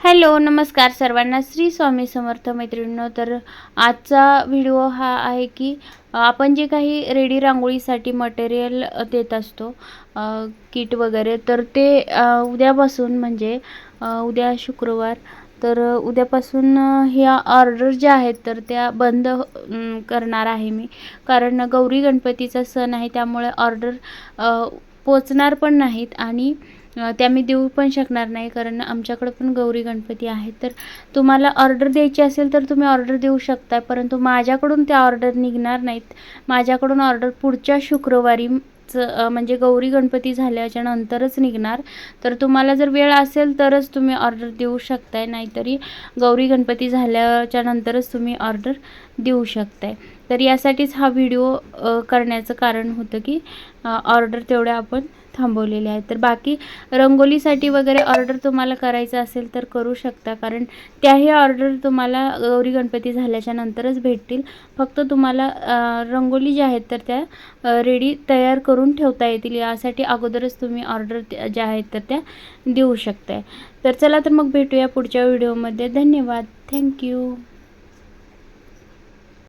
Hello, नमस्कार सर्वांना. श्री स्वामी समर्थ मैत्रिणींनो. तर आजचा व्हिडिओ हा आहे की आपण जे काही रेडी रांगोळीसाठी मटेरियल देत असतो, किट वगैरे, तर ते उद्यापासून म्हणजे उद्या शुक्रवार, तर उद्यापासून ह्या ऑर्डर ज्या आहेत तर त्या बंद करणार आहे मी. कारण गौरी गणपतीचा सण आहे, त्यामुळे ऑर्डर पोचणार पण नाहीत आणि त्या मी देऊ पण शकणार नाही, कारण आमच्याकडे पण गौरी गणपती आहेत. तर तुम्हाला ऑर्डर द्यायची असेल तर तुम्ही ऑर्डर देऊ शकता, परंतु माझ्याकडून त्या ऑर्डर निघणार नाहीत. माझ्याकडून ऑर्डर पुढच्या शुक्रवारी म्हणजे गौरी गणपती झाल्याच्या नंतरच निघणार. तर तुम्हाला जर वेळ असेल तरच तुम्ही ऑर्डर देऊ शकताय, नाहीतरी गौरी गणपती झाल्याच्या नंतरच तुम्ही ऑर्डर देऊ शकताय. तर यासाठीच हा व्हिडिओ करण्याचं कारण होतं की ऑर्डर तेवढ्या आपण थांबवलेले आहेत. तर बाकी रंगोलीसाठी वगैरे ऑर्डर तुम्हाला करायचं असेल तर करू शकता, कारण त्याही ऑर्डर तुम्हाला गौरी गणपती झाल्याच्या नंतरच भेटतील. फक्त तुम्हाला रंगोली ज्या आहेत तर त्या रेडी तयार करून ठेवता येतील, यासाठी अगोदरच तुम्ही ऑर्डर ज्या आहेत तर त्या देऊ शकताय. तर चला, तर मग भेटूया पुढच्या व्हिडिओमध्ये. धन्यवाद. थँक्यू.